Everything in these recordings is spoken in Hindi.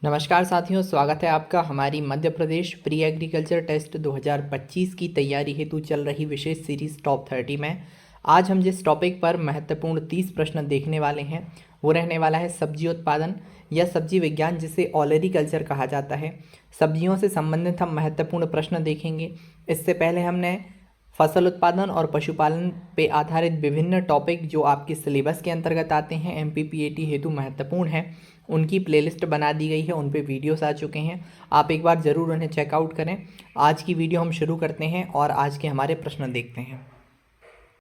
नमस्कार साथियों, स्वागत है आपका हमारी Madhya Pradesh pre agriculture test 2025 की तैयारी हेतु चल रही विशेष सीरीज टॉप 30 में। आज हम जिस टॉपिक पर महत्वपूर्ण 30 प्रश्न देखने वाले हैं वो रहने वाला है सब्जी उत्पादन या सब्जी विज्ञान, जिसे ओलेरीकल्चर कहा जाता है। सब्जियों से संबंधित हम महत्वपूर्ण प्रश्न देखेंगे। इससे पहले हमने फसल उत्पादन और पशुपालन पे आधारित विभिन्न टॉपिक जो आपके सिलेबस के अंतर्गत आते हैं, एमपीपीएटी हेतु महत्वपूर्ण है, उनकी प्लेलिस्ट बना दी गई है। उन पे वीडियोस आ चुके हैं, आप एक बार ज़रूर उन्हें चेकआउट करें। आज की वीडियो हम शुरू करते हैं और आज के हमारे प्रश्न देखते हैं।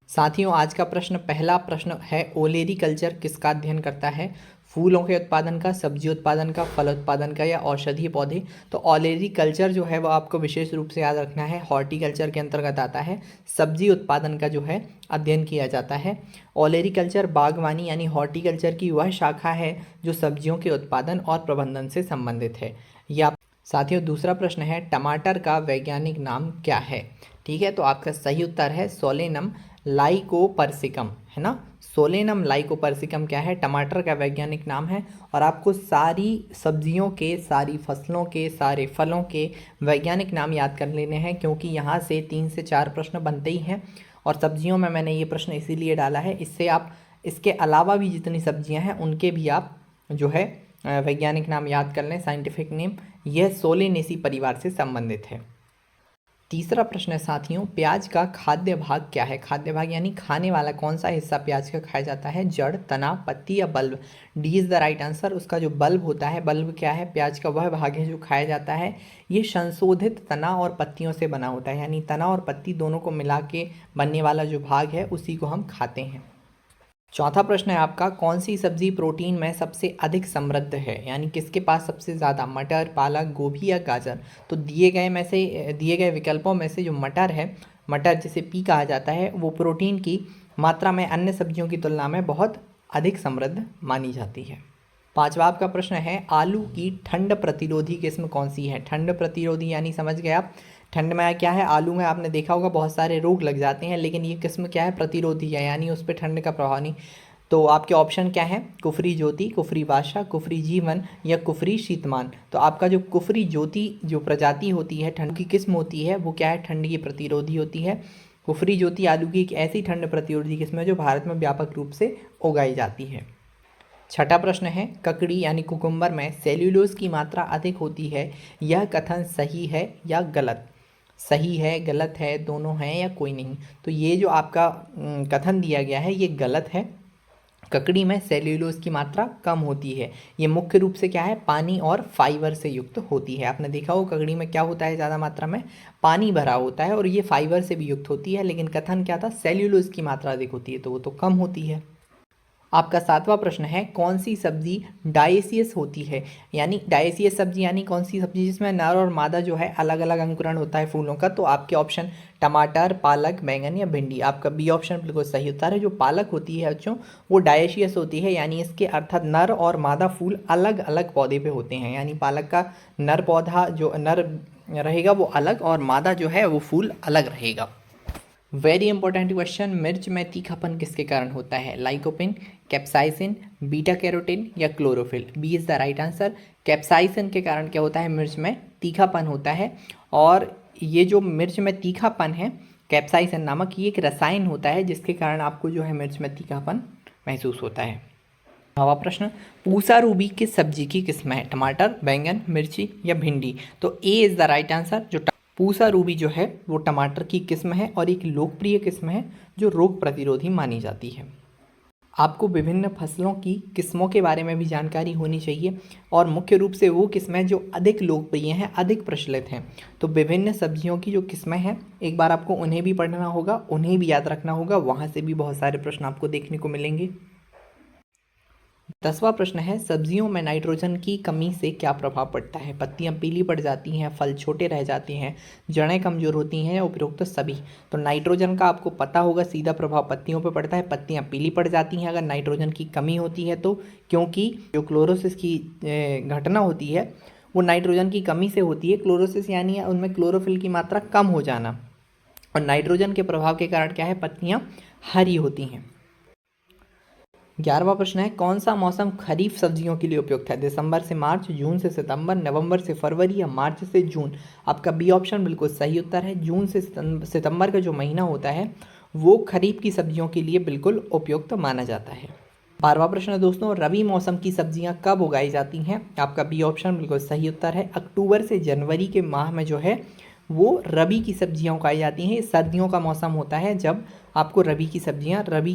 साथियों, आज का पहला प्रश्न है, ओलेरीकल्चर किसका अध्ययन करता है? फूलों के उत्पादन का, सब्जी उत्पादन का, फल उत्पादन का या औषधीय पौधे? तो ओलेरीकल्चर जो है वो आपको विशेष रूप से याद रखना है, हॉर्टिकल्चर के अंतर्गत आता है। सब्जी उत्पादन का जो है अध्ययन किया जाता है। ओलेरीकल्चर बागवानी यानी हॉर्टिकल्चर की वह शाखा है जो सब्जियों के उत्पादन और प्रबंधन से संबंधित है। यह साथियों, दूसरा प्रश्न है, टमाटर का वैज्ञानिक नाम क्या है? ठीक है, तो आपका सही उत्तर है सोलेनम लाइकोपर्सिकम, है ना। सोलेनम लाइकोपर्सिकम क्या है? टमाटर का वैज्ञानिक नाम है। और आपको सारी सब्जियों के, सारी फसलों के, सारे फलों के वैज्ञानिक नाम याद कर लेने हैं, क्योंकि यहाँ से 3 से 4 प्रश्न बनते ही हैं। और सब्जियों में मैंने ये प्रश्न इसीलिए डाला है, इससे आप इसके अलावा भी जितनी सब्जियाँ हैं उनके भी आप जो है वैज्ञानिक नाम याद कर लें, साइंटिफिक नेम। यह सोलेनेसी परिवार से संबंधित है। तीसरा प्रश्न है साथियों, प्याज का खाद्य भाग क्या है? खाद्य भाग यानी खाने वाला कौन सा हिस्सा प्याज का खाया जाता है? जड़, तना, पत्ती या bulb? D is the right answer. उसका जो बल्ब होता है, बल्ब क्या है? प्याज का वह भाग है जो खाया जाता है। ये संशोधित तना और पत्तियों से बना होता है, यानी तना और पत्ती दोनों को मिला के बनने वाला जो भाग है उसी को हम खाते हैं। चौथा प्रश्न है आपका, कौन सी सब्जी प्रोटीन में सबसे अधिक समृद्ध है? यानी किसके पास सबसे ज़्यादा? मटर, पालक, गोभी या गाजर? तो दिए गए विकल्पों में से जो मटर है, मटर जिसे पी कहा जाता है, वो प्रोटीन की मात्रा में अन्य सब्जियों की तुलना में बहुत अधिक समृद्ध मानी जाती है। पांचवा आपका प्रश्न है, आलू की ठंड प्रतिरोधी किस्म कौन सी है? ठंड प्रतिरोधी यानी समझ गए आप, ठंड में क्या है, आलू में आपने देखा होगा बहुत सारे रोग लग जाते हैं, लेकिन ये किस्म क्या है? प्रतिरोधी है, यानी उस पर ठंड का प्रभाव नहीं। तो आपके ऑप्शन क्या है? कुफरी ज्योति, कुफरी बादशाह, कुफरी जीवन या कुफरी शीतमान? तो आपका जो कुफरी ज्योति जो प्रजाति होती है, ठंड की किस्म होती है, वो क्या है? ठंड की प्रतिरोधी होती है। कुफरी ज्योति आलू की एक ऐसी ठंड प्रतिरोधी किस्म है जो भारत में व्यापक रूप से उगाई जाती है। छठा प्रश्न है, ककड़ी यानी कुकुम्बर में सेल्यूलोज की मात्रा अधिक होती है, यह कथन सही है या गलत? सही है, गलत है, दोनों हैं या कोई नहीं? तो ये जो आपका कथन दिया गया है ये गलत है। ककड़ी में सेल्यूलोज की मात्रा कम होती है। ये मुख्य रूप से क्या है? पानी और फाइबर से युक्त होती है। आपने देखा हो ककड़ी में क्या होता है? ज़्यादा मात्रा में पानी भरा होता है और ये फाइबर से भी युक्त होती है, लेकिन कथन क्या था? सेल्यूलोज की मात्रा अधिक होती है, तो वो तो कम होती है। आपका सातवां प्रश्न है, कौन सी सब्जी डायसियस होती है? यानी डायसियस सब्जी यानी कौन सी सब्जी जिसमें नर और मादा जो है अलग अलग अंकुरण होता है फूलों का? तो आपके ऑप्शन टमाटर, पालक, बैंगन या भिंडी। आपका बी ऑप्शन बिल्कुल सही उत्तर है। जो पालक होती है बच्चों, वो डायसियस होती है, यानी इसके अर्थात नर और मादा फूल अलग अलग पौधे पे होते हैं। यानी पालक का नर पौधा जो नर रहेगा वो अलग और मादा जो है वो फूल अलग रहेगा। वेरी इंपॉर्टेंट क्वेश्चन, मिर्च में तीखापन किसके कारण होता है? लाइकोपिन, कैप्साइसिन, बीटा कैरोटीन या chlorophyll? B is the right answer. Capsaicin के कारण क्या होता है? मिर्च में तीखापन होता है। और ये जो मिर्च में तीखापन है, कैप्साइसिन नामक ये एक रसायन होता है जिसके कारण आपको जो है मिर्च में तीखापन महसूस होता है। हवा प्रश्न, पूसा रूबी किस सब्जी की किस्म है? टमाटर, बैंगन, मिर्ची या भिंडी? तो ए इज़ द राइट आंसर। जो पूसा रूबी जो है वो टमाटर की किस्म है और एक लोकप्रिय किस्म है जो रोग प्रतिरोधी मानी जाती है। आपको विभिन्न फसलों की किस्मों के बारे में भी जानकारी होनी चाहिए, और मुख्य रूप से वो किस्में जो अधिक लोकप्रिय हैं, अधिक प्रचलित हैं। तो विभिन्न सब्जियों की जो किस्में हैं, एक बार आपको उन्हें भी पढ़ना होगा, उन्हें भी याद रखना होगा, वहाँ से भी बहुत सारे प्रश्न आपको देखने को मिलेंगे। 10वां प्रश्न है, सब्जियों में नाइट्रोजन की कमी से क्या प्रभाव पड़ता है? पत्तियां पीली पड़ जाती हैं, फल छोटे रह जाते हैं, जड़ें कमजोर होती हैं या उपरोक्त सभी? तो नाइट्रोजन का आपको पता होगा सीधा प्रभाव पत्तियों पर पड़ता है। पत्तियां पीली पड़ जाती हैं अगर नाइट्रोजन की कमी होती है तो, क्योंकि जो क्लोरोसिस की घटना होती है वो नाइट्रोजन की कमी से होती है। क्लोरोसिस यानी उनमें क्लोरोफिल की मात्रा कम हो जाना, और नाइट्रोजन के प्रभाव के कारण क्या है? पत्तियाँ हरी होती हैं। 11वां प्रश्न है, कौन सा मौसम खरीफ सब्जियों के लिए उपयुक्त है? दिसंबर से मार्च, जून से सितंबर, नवंबर से फरवरी या मार्च से जून? आपका बी ऑप्शन बिल्कुल सही उत्तर है। जून से सितंबर का जो महीना होता है वो खरीफ की सब्जियों के लिए बिल्कुल उपयुक्त माना जाता है। 12वां प्रश्न है दोस्तों, रबी मौसम की सब्जियां कब उगाई जाती हैं? आपका बी ऑप्शन बिल्कुल सही उत्तर है। अक्टूबर से जनवरी के माह में जो है वो रबी की सब्जियां उगाई जाती हैं। सर्दियों का मौसम होता है जब आपको रबी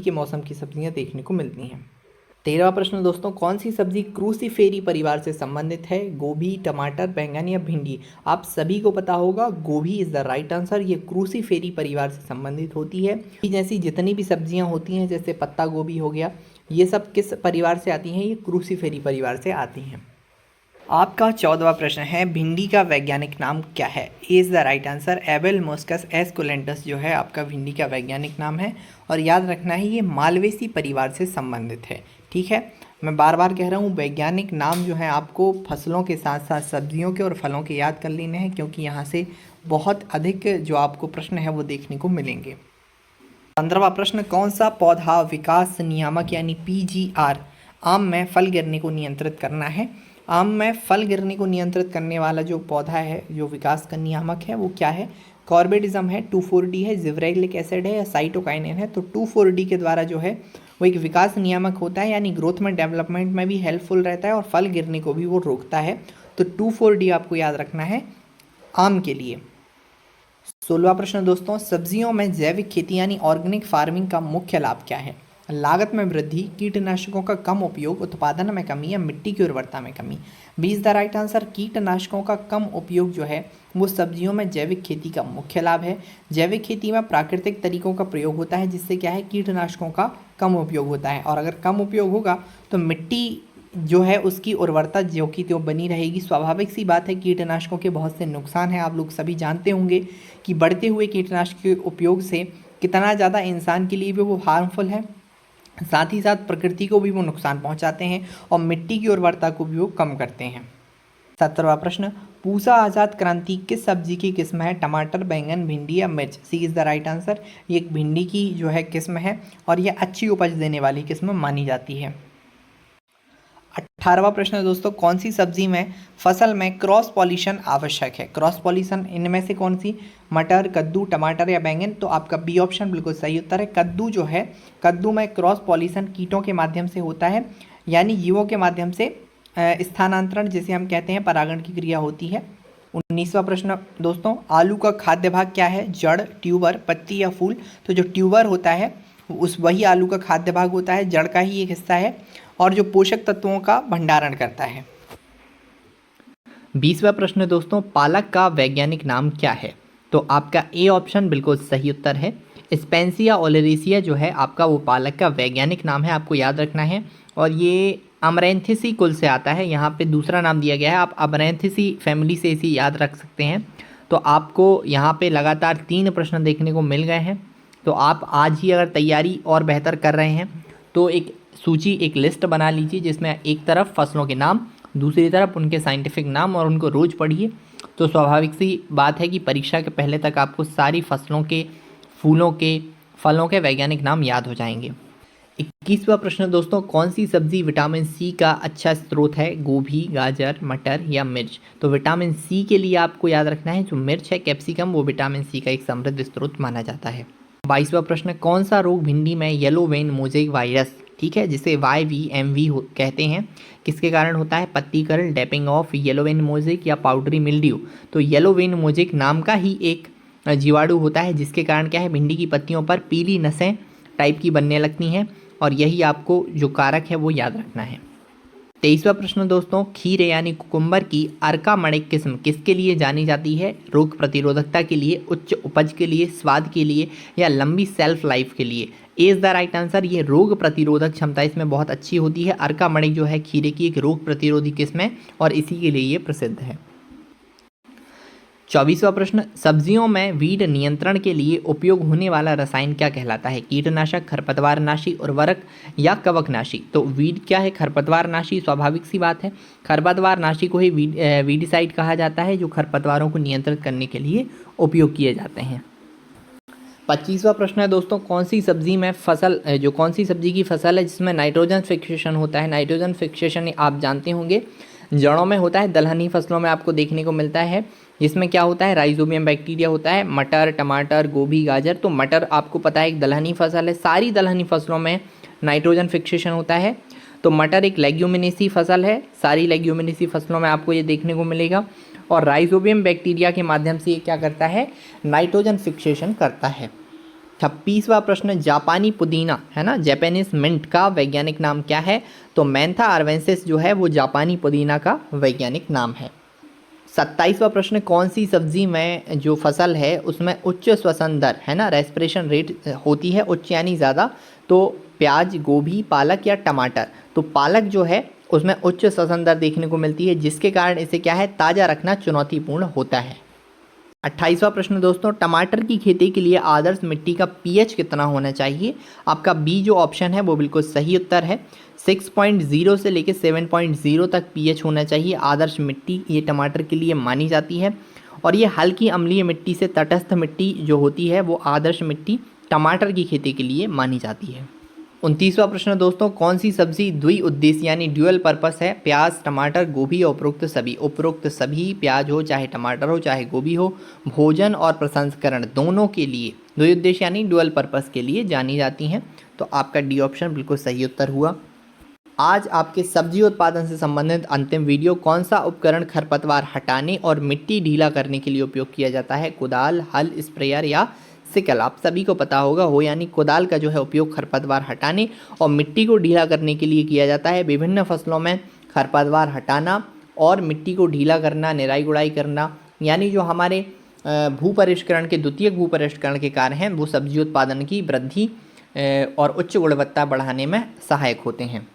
के मौसम की सब्जियां देखने को मिलती हैं। 13वां प्रश्न दोस्तों, कौन सी सब्जी क्रूसीफेरी परिवार से संबंधित है? गोभी, टमाटर, बैंगन या भिंडी? आप सभी को पता होगा गोभी इज द राइट आंसर। ये क्रूसीफेरी परिवार से संबंधित होती है। जैसी जितनी भी सब्जियां होती हैं जैसे पत्ता गोभी हो गया, ये सब किस परिवार से आती हैं? ये क्रूसीफेरी परिवार से आती हैं। आपका 14वां प्रश्न है, भिंडी का वैज्ञानिक नाम क्या है? A is the right answer. Abelmoschus esculentus जो है आपका भिंडी का वैज्ञानिक नाम है। और याद रखना है ये मालवेसी परिवार से संबंधित है। ठीक है, मैं बार बार कह रहा हूँ वैज्ञानिक नाम जो है आपको फसलों के साथ साथ सब्जियों के और फलों के याद कर लेने हैं, क्योंकि यहाँ से बहुत अधिक जो आपको प्रश्न है वो देखने को मिलेंगे। 15वां प्रश्न, कौन सा पौधा विकास नियामक यानी PGR आम में फल गिरने को नियंत्रित करना है? आम में फल गिरने को नियंत्रित करने वाला जो पौधा है जो विकास का नियामक है वो क्या है? कॉर्बेडिज्म है, 2,4-D है, जिब्रेलिक एसिड है या साइटोकाइनिन है? तो 2,4-D के द्वारा जो है वो एक विकास नियामक होता है, यानी ग्रोथ में डेवलपमेंट में भी हेल्पफुल रहता है और फल गिरने को भी वो रोकता है। तो 2,4-D आपको याद रखना है आम के लिए। 16वां प्रश्न दोस्तों, सब्जियों में जैविक खेती यानी ऑर्गेनिक फार्मिंग का मुख्य लाभ क्या है? लागत में वृद्धि, कीटनाशकों का कम उपयोग, उत्पादन में कमी या मिट्टी की उर्वरता में कमी? B is the right answer. कीटनाशकों का कम उपयोग जो है वो सब्जियों में जैविक खेती का मुख्य लाभ है। जैविक खेती में प्राकृतिक तरीकों का प्रयोग होता है जिससे क्या है कीटनाशकों का कम उपयोग होता है, और अगर कम उपयोग होगा तो मिट्टी जो है उसकी उर्वरता जो की तो बनी रहेगी। स्वाभाविक सी बात है, कीटनाशकों के बहुत से नुकसान हैं, आप लोग सभी जानते होंगे कि बढ़ते हुए कीटनाशक के उपयोग से कितना ज़्यादा इंसान के लिए भी वो हार्मफुल है, साथ ही साथ प्रकृति को भी वो नुकसान पहुंचाते हैं और मिट्टी की उर्वरता को भी वो कम करते हैं। 17वां प्रश्न, पूसा आज़ाद क्रांति किस सब्जी की किस्म है? टमाटर, बैंगन, भिंडी या मिर्च? सी इज़ द राइट आंसर। ये एक भिंडी की जो है किस्म है और ये अच्छी उपज देने वाली किस्म मानी जाती है। 18वां प्रश्न दोस्तों, कौन सी सब्जी में फसल में क्रॉस पॉलिशन आवश्यक है? क्रॉस पॉलिशन इनमें से कौन सी? मटर, कद्दू, टमाटर या बैंगन? तो आपका बी ऑप्शन बिल्कुल सही उत्तर है। कद्दू जो है, कद्दू में क्रॉस पॉलिशन कीटों के माध्यम से होता है, यानी जीवों के माध्यम से स्थानांतरण जिसे हम कहते हैं परागण की क्रिया होती है। 19वां प्रश्न दोस्तों, आलू का खाद्य भाग क्या है? जड़, ट्यूबर, पत्ती या फूल? तो जो ट्यूबर होता है वही आलू का खाद्य भाग होता है, जड़ का ही एक हिस्सा है और जो पोषक तत्वों का भंडारण करता है। 20वां प्रश्न दोस्तों, पालक का वैज्ञानिक नाम क्या है? तो आपका ए ऑप्शन बिल्कुल सही उत्तर है। स्पेंसिया ओलेरेसिया जो है आपका वो पालक का वैज्ञानिक नाम है, आपको याद रखना है। और ये अमरैंथिसी कुल से आता है, यहाँ पे दूसरा नाम दिया गया है, आप अमरैंथिसी फैमिली से इसे याद रख सकते हैं। तो आपको यहाँ पे लगातार 3 प्रश्न देखने को मिल गए हैं। तो आप आज ही अगर तैयारी और बेहतर कर रहे हैं तो एक सूची, एक लिस्ट बना लीजिए जिसमें एक तरफ फसलों के नाम, दूसरी तरफ उनके साइंटिफिक नाम और उनको रोज़ पढ़िए। तो स्वाभाविक सी बात है कि परीक्षा के पहले तक आपको सारी फसलों के, फूलों के, फलों के वैज्ञानिक नाम याद हो जाएंगे। 21वां प्रश्न दोस्तों, कौन सी सब्जी विटामिन सी का अच्छा स्रोत है? गोभी, गाजर, मटर या मिर्च? तो विटामिन सी के लिए आपको याद रखना है जो मिर्च है, कैप्सिकम, वो विटामिन सी का एक समृद्ध स्रोत माना जाता है। 22वां प्रश्न, कौन सा रोग भिंडी में येलो वेन मोजेक वायरस, ठीक है, जिसे YVMV कहते हैं, किसके कारण होता है? पत्ती curl, damping off, yellow vein mosaic या पाउडरी मिल्ड्यू? तो येलो वेन मोजेक नाम का ही एक जीवाणु होता है जिसके कारण क्या है भिंडी की पत्तियों पर पीली नसें टाइप की बनने लगती हैं, और यही आपको जो कारक है वो याद रखना है। 23वां प्रश्न दोस्तों, खीरे यानी कुकुम्बर की अर्कामणिक किस्म किसके लिए जानी जाती है? रोग प्रतिरोधकता के लिए, उच्च उपज के लिए, स्वाद के लिए या लंबी सेल्फ लाइफ के लिए? ए इज़ द राइट आंसर। ये रोग प्रतिरोधक क्षमता इसमें बहुत अच्छी होती है। अर्कामणिक जो है खीरे की एक रोग प्रतिरोधी किस्म है और इसी के लिए ये प्रसिद्ध है। 24वां प्रश्न, सब्जियों में वीड नियंत्रण के लिए उपयोग होने वाला रसायन क्या कहलाता है? कीटनाशक, खरपतवारनाशी, उर्वरक या कवकनाशी? तो वीड क्या है? खरपतवारनाशी। स्वाभाविक सी बात है, खरपतवारनाशी को ही वीडिसाइड कहा जाता है जो खरपतवारों को नियंत्रित करने के लिए उपयोग किए जाते हैं। 25वां प्रश्न है दोस्तों, कौन सी सब्जी की फसल है जिसमें नाइट्रोजन फिक्सेशन होता है। नाइट्रोजन फिक्सेशन आप जानते होंगे जड़ों में होता है, दलहनी फसलों में आपको देखने को मिलता है, जिसमें क्या होता है राइजोबियम बैक्टीरिया होता है। मटर, टमाटर, गोभी, गाजर, तो मटर आपको पता है एक दलहनी फसल है, सारी दलहनी फसलों में नाइट्रोजन फिक्सेशन होता है। तो मटर एक लेग्यूमिनेसी फसल है, सारी लेग्यूमिनेसी फसलों में आपको ये देखने को मिलेगा। और राइजोबियम बैक्टीरिया के माध्यम से ये क्या करता है, नाइट्रोजन फिक्सेशन करता है। 26वां प्रश्न, जापानी पुदीना है ना, जैपनीज मिंट का वैज्ञानिक नाम क्या है। तो मैंथा आर्वेंसिस जो है वो जापानी पुदीना का वैज्ञानिक नाम है। 27वां प्रश्न, कौन सी सब्जी में जो फसल है उसमें उच्च श्वसन दर है ना, रेस्पिरेशन रेट होती है, उच्च यानी ज़्यादा। तो प्याज, गोभी, पालक या टमाटर। तो पालक जो है उसमें उच्च श्वसन दर देखने को मिलती है, जिसके कारण इसे क्या है, ताज़ा रखना चुनौतीपूर्ण होता है। 28वां प्रश्न दोस्तों, टमाटर की खेती के लिए आदर्श मिट्टी का पीएच कितना होना चाहिए। आपका बी जो ऑप्शन है वो बिल्कुल सही उत्तर है। 6.0 से लेकर 7.0 तक पीएच होना चाहिए आदर्श मिट्टी ये टमाटर के लिए मानी जाती है। और ये हल्की अम्लीय मिट्टी से तटस्थ मिट्टी जो होती है वो आदर्श मिट्टी टमाटर की खेती के लिए मानी जाती है। 29वां प्रश्न दोस्तों, कौन सी सब्जी द्विउद्देश्य यानी ड्यूअल पर्पस है। प्याज, टमाटर, गोभी या उपरोक्त सभी। उपरोक्त सभी, प्याज हो चाहे टमाटर हो चाहे गोभी हो, भोजन और प्रसंस्करण दोनों के लिए द्विउद्देश्य यानी ड्यूअल पर्पस के लिए जानी जाती हैं। तो आपका डी ऑप्शन बिल्कुल सही उत्तर हुआ। आज आपके सब्जी उत्पादन से संबंधित अंतिम वीडियो, कौन सा उपकरण खरपतवार हटाने और मिट्टी ढीला करने के लिए उपयोग किया जाता है। कुदाल, हल, स्प्रेयर या सिकल। आप सभी को पता होगा हो यानी कुदाल का जो है उपयोग खरपतवार हटाने और मिट्टी को ढीला करने के लिए किया जाता है। विभिन्न फसलों में खरपतवार हटाना और मिट्टी को ढीला करना, निराई गुड़ाई करना, यानी जो हमारे भूपरिष्करण के द्वितीयक भूपरिष्करण के कार्य हैं वो सब्जी उत्पादन की वृद्धि और उच्च गुणवत्ता बढ़ाने में सहायक होते हैं।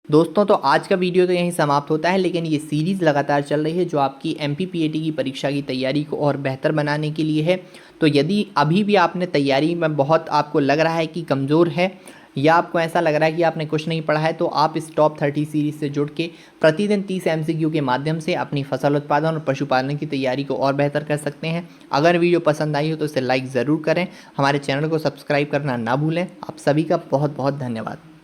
दोस्तों तो आज का वीडियो तो यहीं समाप्त होता है, लेकिन ये सीरीज़ लगातार चल रही है जो आपकी MPPAT की परीक्षा की तैयारी को और बेहतर बनाने के लिए है। तो यदि अभी भी आपने तैयारी में बहुत आपको लग रहा है कि कमज़ोर है या आपको ऐसा लग रहा है कि आपने कुछ नहीं पढ़ा है, तो आप इस टॉप 30 सीरीज़ से जुड़ के प्रतिदिन 30 MCQ के माध्यम से अपनी फसल उत्पादन और पशुपालन की तैयारी को और बेहतर कर सकते हैं। अगर वीडियो पसंद आई हो तो इसे लाइक ज़रूर करें, हमारे चैनल को सब्सक्राइब करना ना भूलें। आप सभी का बहुत बहुत धन्यवाद।